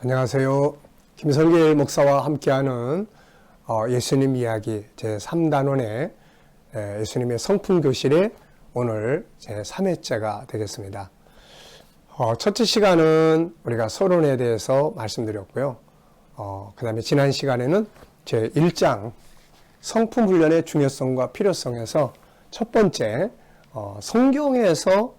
안녕하세요. 김성길 목사와 함께하는 예수님 이야기 제3단원의 예수님의 성품교실의 오늘 제3회째가 되겠습니다. 첫째 시간은 우리가 서론에 대해서 말씀드렸고요. 그 다음에 지난 시간에는 제1장 성품훈련의 중요성과 필요성에서 첫 번째 성경에서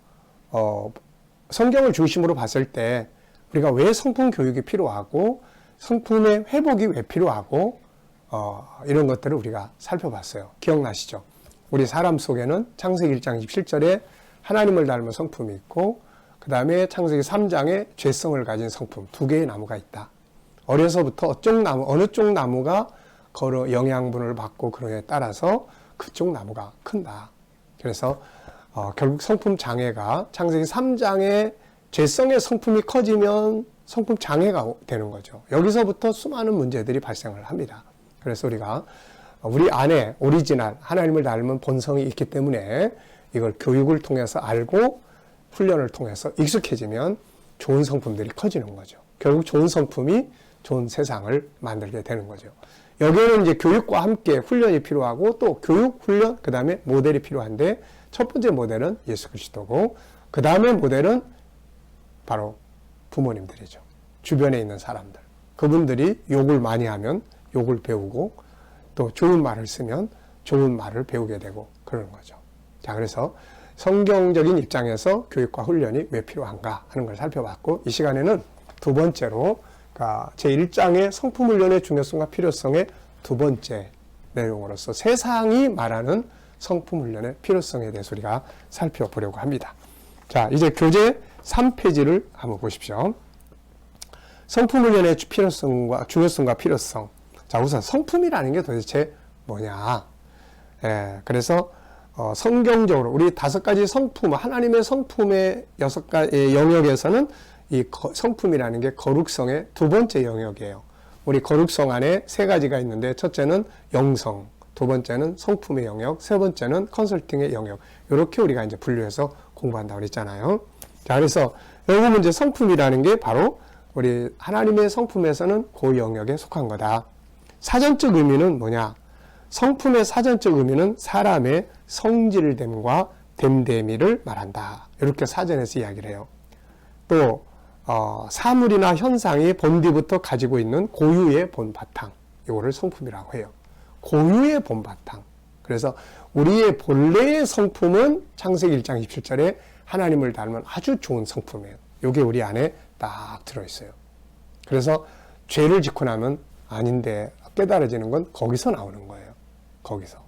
성경을 중심으로 봤을 때 우리가 왜 성품 교육이 필요하고 성품의 회복이 왜 필요하고 이런 것들을 우리가 살펴봤어요. 기억나시죠? 우리 사람 속에는 창세기 1장 27절에 하나님을 닮은 성품이 있고 그 다음에 창세기 3장에 죄성을 가진 성품 두 개의 나무가 있다. 어려서부터 어느 쪽 나무가 영양분을 받고 그런 에 따라서 그쪽 나무가 큰다. 그래서 결국 성품 장애가 창세기 3장에 죄성의 성품이 커지면 성품 장애가 되는 거죠. 여기서부터 수많은 문제들이 발생을 합니다. 그래서 우리가 우리 안에 오리지널 하나님을 닮은 본성이 있기 때문에 이걸 교육을 통해서 알고 훈련을 통해서 익숙해지면 좋은 성품들이 커지는 거죠. 결국 좋은 성품이 좋은 세상을 만들게 되는 거죠. 여기에는 이제 교육과 함께 훈련이 필요하고 또 교육, 훈련, 그 다음에 모델이 필요한데 첫 번째 모델은 예수 그리스도고 그 다음에 모델은 바로 부모님들이죠. 주변에 있는 사람들. 그분들이 욕을 많이 하면 욕을 배우고 또 좋은 말을 쓰면 좋은 말을 배우게 되고 그러는 거죠. 자, 그래서 성경적인 입장에서 교육과 훈련이 왜 필요한가 하는 걸 살펴봤고 이 시간에는 두 번째로 제1장의 성품 훈련의 중요성과 필요성의 두 번째 내용으로서 세상이 말하는 성품 훈련의 필요성에 대해서 우리가 살펴보려고 합니다. 자, 이제 교재 3페이지를 한번 보십시오. 성품 훈련의 중요성과 필요성. 자, 우선 성품이라는 게 도대체 뭐냐. 그래서 성경적으로 우리 5가지 성품, 하나님의 성품의 6가지 영역에서는 이 성품이라는 게 거룩성의 두 번째 영역이에요. 우리 거룩성 안에 3가지가 있는데 첫째는 영성, 두 번째는 성품의 영역, 세 번째는 컨설팅의 영역. 이렇게 우리가 이제 분류해서 공부한다고 그랬잖아요. 자, 그래서 여기 보면 이제 성품이라는 게 바로 우리 하나님의 성품에서는 그 영역에 속한 거다. 사전적 의미는 뭐냐? 성품의 사전적 의미는 사람의 성질됨과 됨됨이를 말한다. 이렇게 사전에서 이야기를 해요. 또 사물이나 현상이 본디부터 가지고 있는 고유의 본바탕, 이거를 성품이라고 해요. 고유의 본바탕. 그래서 우리의 본래의 성품은 창세기 1장 27절에 하나님을 닮은 아주 좋은 성품이에요. 이게 우리 안에 딱 들어있어요. 그래서 죄를 짓고 나면 아닌데 깨달아지는 건 거기서 나오는 거예요. 거기서.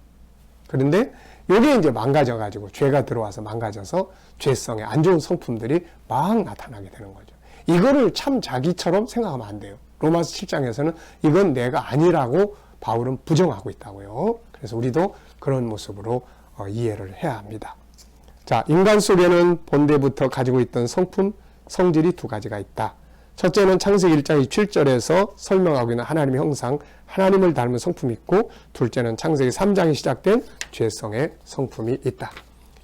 그런데 이게 이제 망가져가지고 죄가 들어와서 망가져서 죄성의 안 좋은 성품들이 막 나타나게 되는 거죠. 이거를 참 자기처럼 생각하면 안 돼요. 로마서 7장에서는 이건 내가 아니라고 바울은 부정하고 있다고요. 그래서 우리도 그런 모습으로 이해를 해야 합니다. 자, 인간 속에는 본래부터 가지고 있던 성품, 성질이 2가지가 있다. 첫째는 창세기 1장 27절에서 설명하고 있는 하나님의 형상, 하나님을 닮은 성품이 있고 둘째는 창세기 3장이 시작된 죄성의 성품이 있다.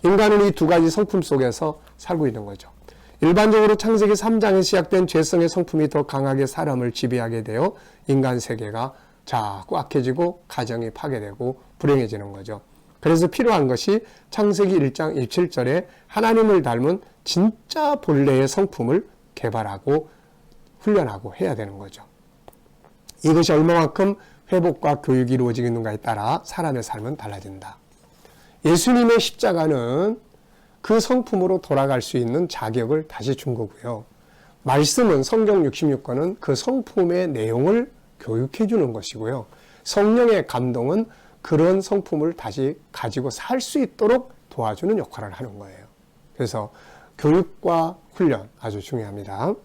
인간은 이 2가지 성품 속에서 살고 있는 거죠. 일반적으로 창세기 3장에 시작된 죄성의 성품이 더 강하게 사람을 지배하게 되어 인간 세계가 자꾸 악해지고 가정이 파괴되고 불행해지는 거죠. 그래서 필요한 것이 창세기 1장 27절에 하나님을 닮은 진짜 본래의 성품을 개발하고 훈련하고 해야 되는 거죠. 이것이 얼마만큼 회복과 교육이 이루어지는가에 따라 사람의 삶은 달라진다. 예수님의 십자가는 그 성품으로 돌아갈 수 있는 자격을 다시 준 거고요. 말씀은 성경 66권은 그 성품의 내용을 교육해 주는 것이고요. 성령의 감동은 그런 성품을 다시 가지고 살 수 있도록 도와주는 역할을 하는 거예요. 그래서 교육과 훈련 아주 중요합니다.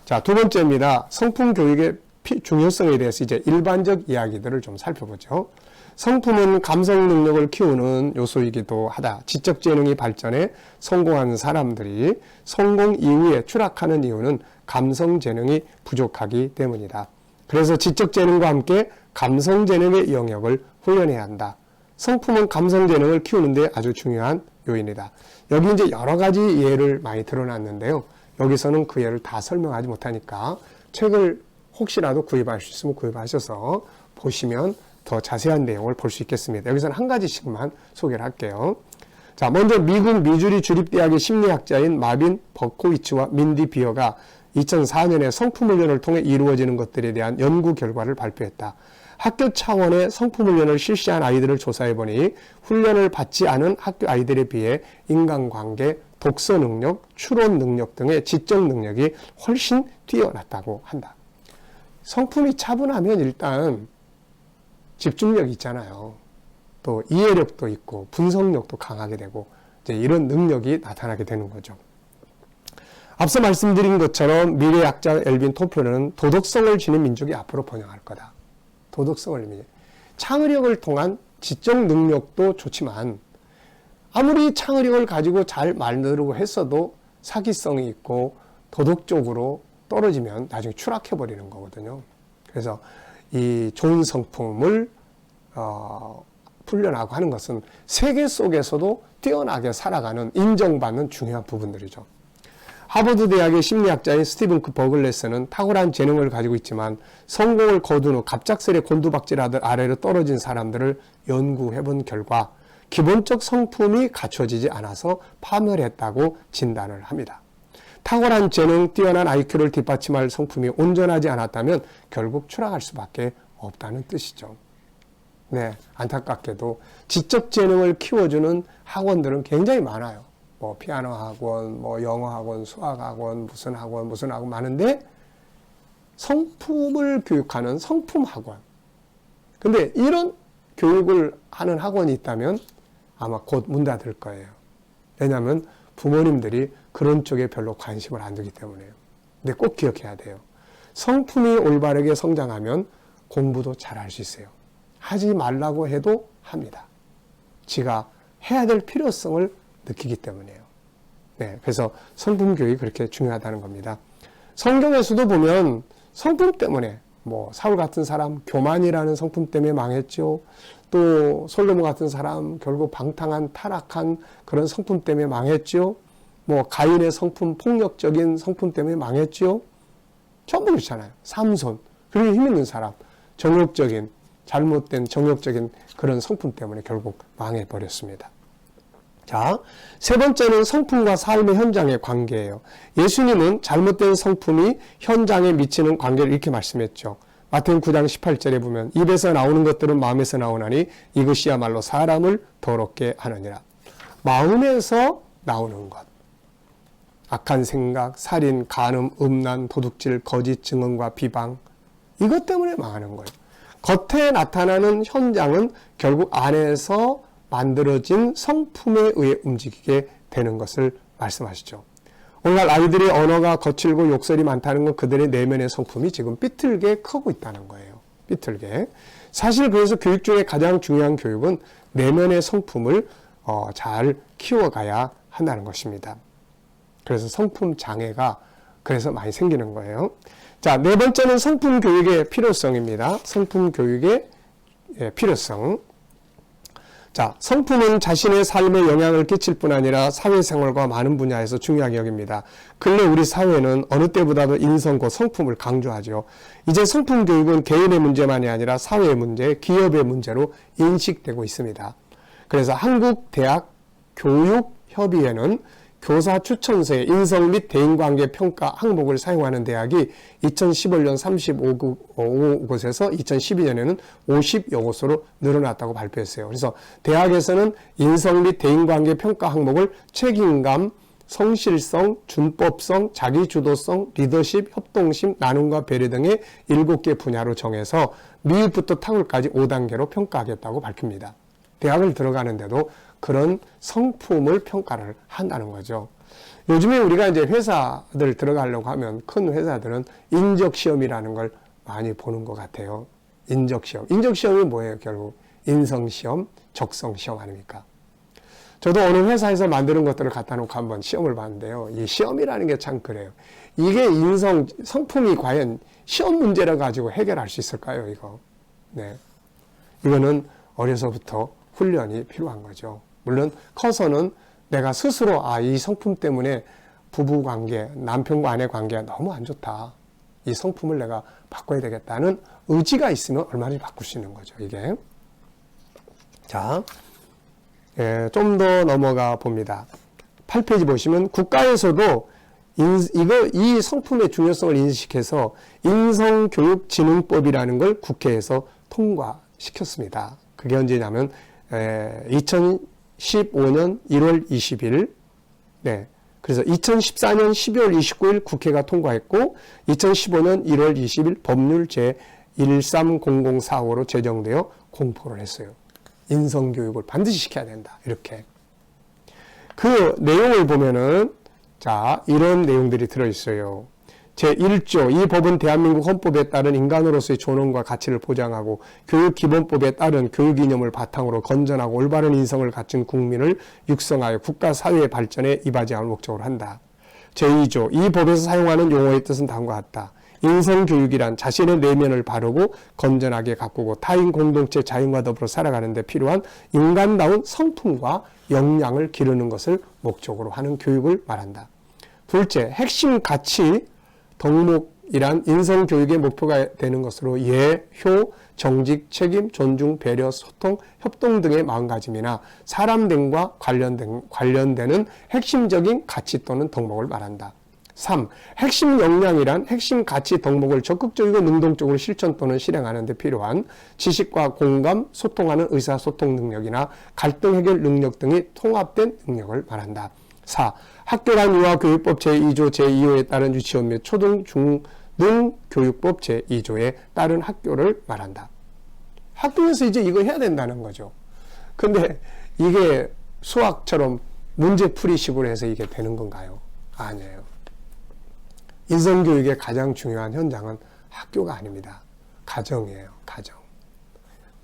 자, 두 번째입니다. 성품 교육의 중요성에 대해서 이제 일반적 이야기들을 좀 살펴보죠. 성품은 감성 능력을 키우는 요소이기도 하다. 지적 재능이 발전해 성공하는 사람들이 성공 이후에 추락하는 이유는 감성 재능이 부족하기 때문이다. 그래서 지적 재능과 함께 감성 재능의 영역을 훈련해야 한다. 성품은 감성 재능을 키우는데 아주 중요한 요인이다. 여기 이제 여러 가지 예를 많이 드러났는데요. 여기서는 그 예를 다 설명하지 못하니까 책을 혹시라도 구입할 수 있으면 구입하셔서 보시면 더 자세한 내용을 볼 수 있겠습니다. 여기서는 한 가지씩만 소개를 할게요. 자, 먼저 미국 미주리 주립대학의 심리학자인 마빈 버코위츠와 민디 비어가 2004년에 성품훈련을 통해 이루어지는 것들에 대한 연구 결과를 발표했다. 학교 차원의 성품훈련을 실시한 아이들을 조사해보니 훈련을 받지 않은 학교 아이들에 비해 인간관계, 독서 능력, 추론 능력 등의 지적 능력이 훨씬 뛰어났다고 한다. 성품이 차분하면 일단 집중력이 있잖아요. 또 이해력도 있고 분석력도 강하게 되고 이제 이런 능력이 나타나게 되는 거죠. 앞서 말씀드린 것처럼 미래학자 엘빈 토플러는 도덕성을 지닌 민족이 앞으로 번영할 거다. 도덕성을 의미해. 창의력을 통한 지적 능력도 좋지만 아무리 창의력을 가지고 잘 만들고 했어도 사기성이 있고 도덕적으로 떨어지면 나중에 추락해버리는 거거든요. 그래서 이 좋은 성품을 훈련하고 하는 것은 세계 속에서도 뛰어나게 살아가는 인정받는 중요한 부분들이죠. 하버드 대학의 심리학자인 스티븐 버글레스는 탁월한 재능을 가지고 있지만 성공을 거둔 후 갑작스레 곤두박질하듯 아래로 떨어진 사람들을 연구해본 결과 기본적 성품이 갖춰지지 않아서 파멸했다고 진단을 합니다. 탁월한 재능, 뛰어난 IQ를 뒷받침할 성품이 온전하지 않았다면 결국 추락할 수밖에 없다는 뜻이죠. 네, 안타깝게도 지적 재능을 키워주는 학원들은 굉장히 많아요. 뭐 피아노 학원, 뭐 영어 학원, 수학 학원, 무슨 학원 많은데 성품을 교육하는 성품 학원. 근데 이런 교육을 하는 학원이 있다면 아마 곧 문 닫을 거예요. 왜냐하면 부모님들이 그런 쪽에 별로 관심을 안 두기 때문에요. 근데 꼭 기억해야 돼요. 성품이 올바르게 성장하면 공부도 잘할 수 있어요. 하지 말라고 해도 합니다. 지가 해야 될 필요성을 느끼기 때문이에요. 네, 그래서 성품 교육이 그렇게 중요하다는 겁니다. 성경에서도 보면 성품 때문에 뭐 사울 같은 사람 교만이라는 성품 때문에 망했죠. 또 솔로몬 같은 사람 결국 방탕한 타락한 그런 성품 때문에 망했죠. 뭐 가인의 성품 폭력적인 성품 때문에 망했죠. 전부 그렇잖아요. 삼손 그리고 힘 있는 사람 정욕적인 잘못된 정욕적인 그런 성품 때문에 결국 망해버렸습니다. 자, 세 번째는 성품과 삶의 현장의 관계예요. 예수님은 잘못된 성품이 현장에 미치는 관계를 이렇게 말씀했죠. 마태복음 9장 18절에 보면 입에서 나오는 것들은 마음에서 나오나니 이것이야말로 사람을 더럽게 하느니라. 마음에서 나오는 것. 악한 생각, 살인, 간음, 음란, 도둑질, 거짓 증언과 비방. 이것 때문에 망하는 거예요. 겉에 나타나는 현장은 결국 안에서 만들어진 성품에 의해 움직이게 되는 것을 말씀하시죠. 오늘날 아이들의 언어가 거칠고 욕설이 많다는 건 그들의 내면의 성품이 지금 삐뚤게 크고 있다는 거예요. 삐뚤게. 사실 그래서 교육 중에 가장 중요한 교육은 내면의 성품을 잘 키워가야 한다는 것입니다. 그래서 성품 장애가 그래서 많이 생기는 거예요. 자, 네 번째는 성품 교육의 필요성입니다. 성품 교육의 필요성. 자, 성품은 자신의 삶에 영향을 끼칠 뿐 아니라 사회생활과 많은 분야에서 중요하게 여깁니다. 근래 우리 사회는 어느 때보다도 인성과 성품을 강조하죠. 이제 성품 교육은 개인의 문제만이 아니라 사회의 문제, 기업의 문제로 인식되고 있습니다. 그래서 한국대학교육협의회는 교사 추천서에 인성 및 대인관계 평가 항목을 사용하는 대학이 2015년 35곳에서 2012년에는 50여 곳으로 늘어났다고 발표했어요. 그래서 대학에서는 인성 및 대인관계 평가 항목을 책임감, 성실성, 준법성, 자기주도성, 리더십, 협동심, 나눔과 배려 등의 7개 분야로 정해서 미흡부터 탁월까지 5단계로 평가하겠다고 밝힙니다. 대학을 들어가는데도 그런 성품을 평가를 한다는 거죠. 요즘에 우리가 이제 회사들 들어가려고 하면 큰 회사들은 인적시험이라는 걸 많이 보는 것 같아요. 인적시험. 인적시험이 뭐예요? 결국 인성시험, 적성시험 아닙니까? 저도 어느 회사에서 만드는 것들을 갖다 놓고 한번 시험을 봤는데요. 이 시험이라는 게 참 그래요. 이게 성품이 과연 시험 문제를 가지고 해결할 수 있을까요? 이거. 네. 이거는 어려서부터 훈련이 필요한 거죠. 물론 커서는 내가 스스로 이 성품 때문에 부부관계, 남편과 아내 관계가 너무 안 좋다. 이 성품을 내가 바꿔야 되겠다는 의지가 있으면 얼마든지 바꿀 수 있는 거죠, 이게. 자, 좀 더 넘어가 봅니다. 8페이지 보시면 국가에서도 이 성품의 중요성을 인식해서 인성교육진흥법이라는 걸 국회에서 통과시켰습니다. 그게 언제냐면 2015년 1월 20일, 네, 그래서 2014년 12월 29일 국회가 통과했고 2015년 1월 20일 법률 제130045로 제정되어 공포를 했어요. 인성교육을 반드시 시켜야 된다, 이렇게. 그 내용을 보면은 자, 이런 내용들이 들어있어요. 제1조, 이 법은 대한민국 헌법에 따른 인간으로서의 존엄과 가치를 보장하고 교육기본법에 따른 교육 이념을 바탕으로 건전하고 올바른 인성을 갖춘 국민을 육성하여 국가 사회의 발전에 이바지함을 목적으로 한다. 제2조, 이 법에서 사용하는 용어의 뜻은 다음과 같다. 인성교육이란 자신의 내면을 바르고 건전하게 가꾸고 타인 공동체 자연과 더불어 살아가는 데 필요한 인간다운 성품과 역량을 기르는 것을 목적으로 하는 교육을 말한다. 둘째, 핵심 가치 덕목이란 인성교육의 목표가 되는 것으로 예, 효, 정직, 책임, 존중, 배려, 소통, 협동 등의 마음가짐이나 사람 등과 관련되는 핵심적인 가치 또는 덕목을 말한다. 3. 핵심 역량이란 핵심 가치 덕목을 적극적이고 능동적으로 실천 또는 실행하는 데 필요한 지식과 공감, 소통하는 의사소통 능력이나 갈등 해결 능력 등이 통합된 능력을 말한다. 4. 학교란 유아교육법 제2조 제2호에 따른 유치원 및 초등, 중등 교육법 제2조에 따른 학교를 말한다. 학교에서 이제 이거 해야 된다는 거죠. 근데 이게 수학처럼 문제풀이식으로 해서 이게 되는 건가요? 아니에요. 인성교육의 가장 중요한 현장은 학교가 아닙니다. 가정이에요. 가정.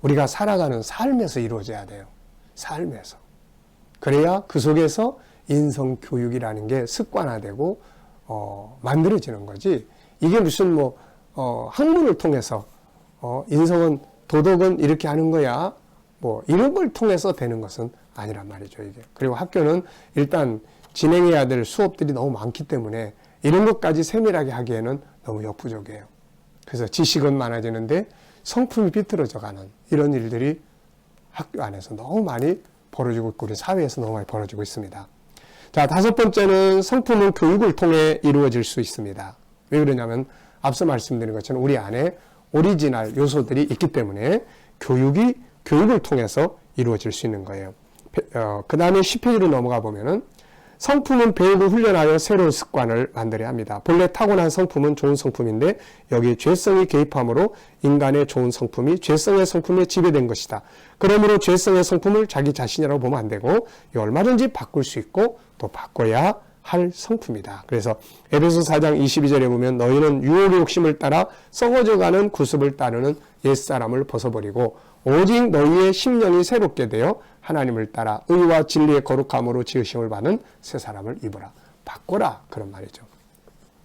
우리가 살아가는 삶에서 이루어져야 돼요. 삶에서. 그래야 그 속에서 인성교육이라는 게 습관화되고 만들어지는 거지. 이게 무슨 학문을 통해서 인성은 도덕은 이렇게 하는 거야. 이런 걸 통해서 되는 것은 아니란 말이죠. 이게. 그리고 학교는 일단 진행해야 될 수업들이 너무 많기 때문에 이런 것까지 세밀하게 하기에는 너무 역부족이에요. 그래서 지식은 많아지는데 성품이 비틀어져가는 이런 일들이 학교 안에서 너무 많이 벌어지고 있고 우리 사회에서 너무 많이 벌어지고 있습니다. 자, 다섯 번째는 성품은 교육을 통해 이루어질 수 있습니다. 왜 그러냐면 앞서 말씀드린 것처럼 우리 안에 오리지널 요소들이 있기 때문에 교육을 통해서 이루어질 수 있는 거예요. 그 다음에 10페이지로 넘어가 보면은 성품은 배우고 훈련하여 새로운 습관을 만들어야 합니다. 본래 타고난 성품은 좋은 성품인데 여기 죄성이 개입함으로 인간의 좋은 성품이 죄성의 성품에 지배된 것이다. 그러므로 죄성의 성품을 자기 자신이라고 보면 안 되고 얼마든지 바꿀 수 있고 또 바꿔야 할 성품이다. 그래서 에베소 4장 22절에 보면 너희는 유혹의 욕심을 따라 썩어져가는 구습을 따르는 옛사람을 벗어버리고 오직 너희의 심령이 새롭게 되어 하나님을 따라 의와 진리의 거룩함으로 지으심을 받는 새 사람을 입으라. 바꿔라. 그런 말이죠.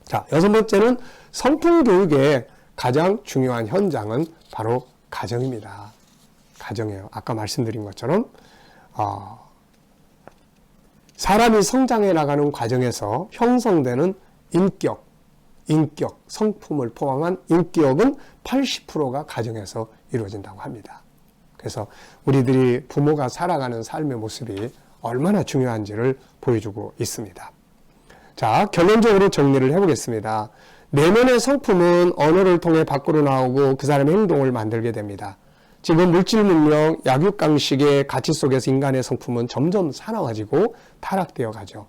자, 여섯 번째는 성품 교육의 가장 중요한 현장은 바로 가정입니다. 가정이에요. 아까 말씀드린 것처럼 사람이 성장해 나가는 과정에서 형성되는 인격, 성품을 포함한 인격은 80%가 가정에서 이루어진다고 합니다. 그래서 우리들이 부모가 살아가는 삶의 모습이 얼마나 중요한지를 보여주고 있습니다. 자, 결론적으로 정리를 해보겠습니다. 내면의 성품은 언어를 통해 밖으로 나오고 그 사람의 행동을 만들게 됩니다. 지금 물질 문명, 약육강식의 가치 속에서 인간의 성품은 점점 사나워지고 타락되어 가죠.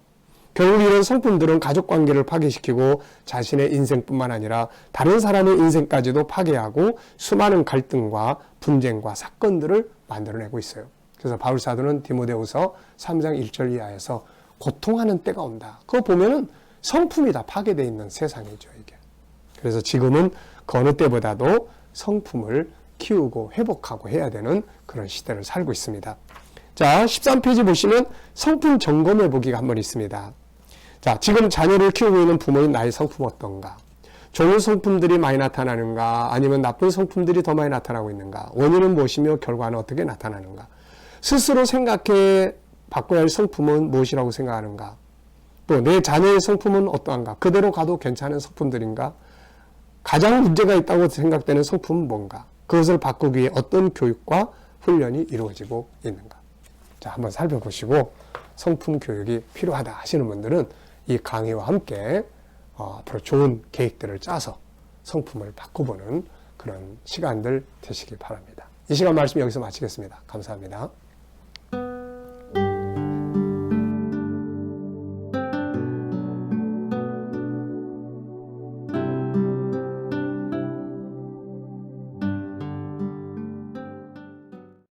결국 이런 성품들은 가족관계를 파괴시키고 자신의 인생뿐만 아니라 다른 사람의 인생까지도 파괴하고 수많은 갈등과 분쟁과 사건들을 만들어내고 있어요. 그래서 바울사도는 디모데후서 3장 1절 이하에서 고통하는 때가 온다. 그거 보면은 성품이 다 파괴되어 있는 세상이죠, 이게. 그래서 지금은 그 어느 때보다도 성품을 키우고 회복하고 해야 되는 그런 시대를 살고 있습니다. 자, 13페이지 보시면 성품 점검해 보기가 한 번 있습니다. 자, 지금 자녀를 키우고 있는 부모인 나의 성품 어떤가? 좋은 성품들이 많이 나타나는가? 아니면 나쁜 성품들이 더 많이 나타나고 있는가? 원인은 무엇이며 결과는 어떻게 나타나는가? 스스로 생각해 바꿔야 할 성품은 무엇이라고 생각하는가? 또 내 자녀의 성품은 어떠한가? 그대로 가도 괜찮은 성품들인가? 가장 문제가 있다고 생각되는 성품은 뭔가? 그것을 바꾸기 위해 어떤 교육과 훈련이 이루어지고 있는가? 자, 한번 살펴보시고 성품 교육이 필요하다 하시는 분들은 이 강의와 함께 앞으로 좋은 계획들을 짜서 성품을 바꿔보는 그런 시간들 되시기 바랍니다. 이 시간 말씀 여기서 마치겠습니다. 감사합니다.